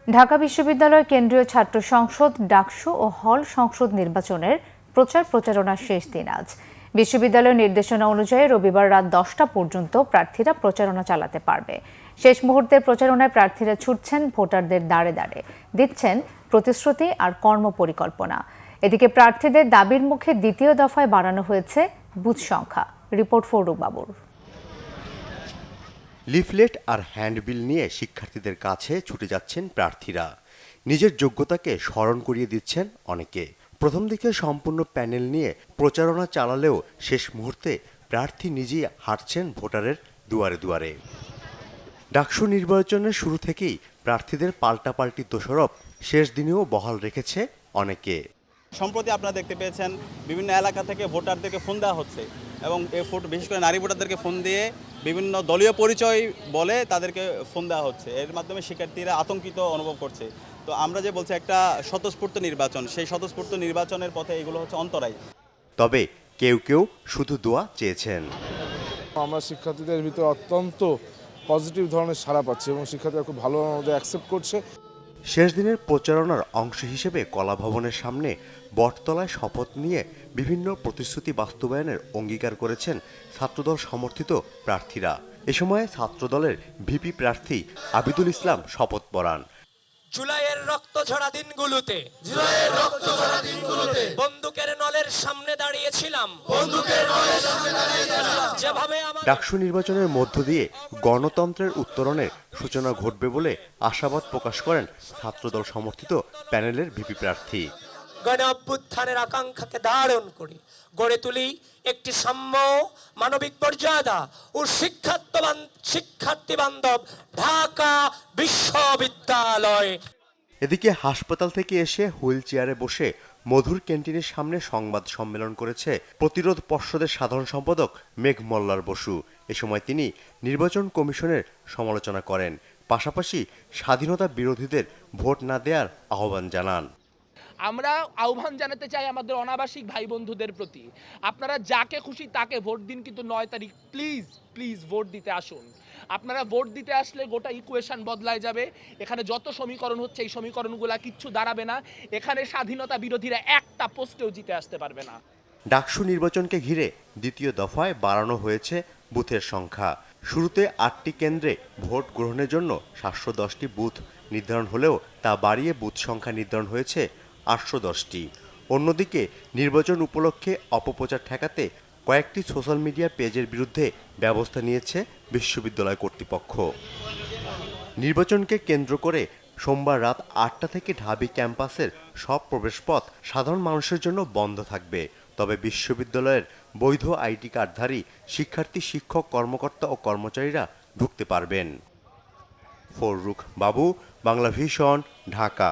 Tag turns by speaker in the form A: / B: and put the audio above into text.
A: ঢাকা বিশ্ববিদ্যালয় কেন্দ্রীয় ছাত্র সংসদ, ডাকসু ও হল সংসদ নির্বাচনের প্রচারণার শেষ দিন আজ। বিশ্ববিদ্যালয়ের নির্দেশনা অনুযায়ী রবিবার রাত 10টা পর্যন্ত প্রার্থীরা প্রচারণা চালাতে পারবে। শেষ মুহূর্তের প্রচারণায় প্রার্থীরা ছুটছেন ভোটারদের দাঁড়ে দাঁড়ে, দিচ্ছেন প্রতিশ্রুতি আর কর্মপরিকল্পনা। এদিকে প্রার্থীদের দাবির মুখে দ্বিতীয় দফায় বাড়ানো হয়েছে বুথ সংখ্যা। রিপোর্ট ফররুখ বাবুর।
B: লিফলেট আর হ্যান্ডবিল নিয়ে শিক্ষার্থীদের কাছে ছুটে যাচ্ছেন প্রার্থীরা। নিজের যোগ্যতাকে স্মরণ করিয়ে দিচ্ছেন অনেকে। প্রথম দিকে সম্পূর্ণ প্যানেল নিয়ে প্রচারণা চালালেও শেষ মুহূর্তে প্রার্থী নিজেই হাঁটছেন ভোটারের দুয়ারে দুয়ারে। ডাকসু নির্বাচনের শুরু থেকেই প্রার্থীদের পাল্টাপাল্টি দোষারোপ শেষ দিনেও বহাল রেখেছে অনেকে।
C: সম্প্রতি আপনারা দেখতে পেয়েছেন বিভিন্ন এলাকা থেকে ভোটারদেরকে ফোন দেওয়া হচ্ছে এবং এই বিশেষ করে নারী ভোটারদেরকে ফোন দিয়ে বিভিন্ন দলীয় পরিচয় বলে তাদেরকে ফোন দেওয়া হচ্ছে। এর মাধ্যমে শিক্ষার্থীরা আতঙ্কিত অনুভব করছে। তো আমরা যে বলছি একটা স্বতঃস্ফূর্ত নির্বাচন, সেই স্বতঃস্ফূর্ত নির্বাচনের পথে এগুলো হচ্ছে অন্তরায়।
B: তবে কেউ কেউ শুধু দোয়া চেয়েছেন।
D: আমরা শিক্ষার্থীদের ভিতরে অত্যন্ত পজিটিভ ধরনের সাড়া পাচ্ছি এবং শিক্ষার্থীরা খুব ভালো আমাদের অ্যাকসেপ্ট করছে।
B: শেষ দিনের প্রচারণার অংশ হিসেবে কলা ভবনের সামনে বটতলায় শপথ নিয়ে বিভিন্ন প্রতিশ্রুতি বাস্তবায়নের অঙ্গীকার করেছেন ছাত্রদল সমর্থিত প্রার্থীরা। এ সময় ছাত্রদলের ভিপি প্রার্থী আবিদুল ইসলাম শপথ পড়ান।
E: জুলাইয়ের রক্তঝরা দিনগুলোতে বন্দুকের নলের সামনে দাঁড়িয়েছিলাম, যেভাবে
B: ডাকসু নির্বাচনের মধ্য দিয়ে গণতন্ত্রের উত্তরণের সূচনা ঘটবে বলে আশাবাদ প্রকাশ করেন ছাত্রদল সমর্থিত প্যানেলের ভিপি প্রার্থী।
E: গণ অভ্যুত্থানের আকাঙ্ক্ষাকে করি গড়ে তুলি একটি সাম্য, মানবিক মর্যাদা ও শিক্ষার্থী বান্ধব ঢাকা বিশ্ববিদ্যালয়।
B: এদিকে হাসপাতাল থেকে এসে হুইল চেয়ারে বসে মধুর ক্যান্টিনের সামনে সংবাদ সম্মেলন করেছে প্রতিরোধ পর্ষদের সাধারণ সম্পাদক মেঘ মল্লার বসু। এ সময় তিনি নির্বাচন কমিশনের সমালোচনা করেন, পাশাপাশি স্বাধীনতা বিরোধীদের ভোট না দেওয়ার আহ্বান জানান।
F: আমরা আহ্বান জানাতে চাই আমাদের অনাবাসিক ভাই বন্ধুদের প্রতি, আপনারা যাকে খুশি তাকে ভোট দিন, কিন্তু 9 তারিখ প্লিজ ভোট দিতে আসুন। আপনারা ভোট দিতে আসলে গোটা ইকুয়েশন বদলায় যাবে। এখানে যত সমীকরণ হচ্ছে এই সমীকরণগুলা কিচ্ছু দাঁড়াবে না। এখানে স্বাধীনতা বিরোধীরা একটা পোস্টেও জিতে আসতে পারবে না।
B: ডাকসু নির্বাচনকে ঘিরে দ্বিতীয় দফায় বাড়ানো হয়েছে বুথের সংখ্যা। শুরুতে 8টি কেন্দ্রে ভোট গ্রহণের জন্য 710টি বুথ নির্ধারণ হলেও তা বাড়িয়ে বুথ সংখ্যা নির্ধারণ হয়েছে 810টি। অন্যদিকে নির্বাচন উপলক্ষে অপপ্রচার ঠেকাতে কয়েকটি সোশ্যাল মিডিয়া পেজের বিরুদ্ধে ব্যবস্থা নিয়েছে বিশ্ববিদ্যালয় কর্তৃপক্ষ। নির্বাচনকে কেন্দ্র করে সোমবার রাত 8টা থেকে ঢাবি ক্যাম্পাসের সব প্রবেশপথ সাধারণ মানুষের জন্য বন্ধ থাকবে। তবে বিশ্ববিদ্যালয়ের বৈধ আইডি কার্ডধারী শিক্ষার্থী, শিক্ষক, কর্মকর্তা ও কর্মচারীরা ঢুকতে পারবেন। ফররুখ বাবু, বাংলা ভিশন, ঢাকা।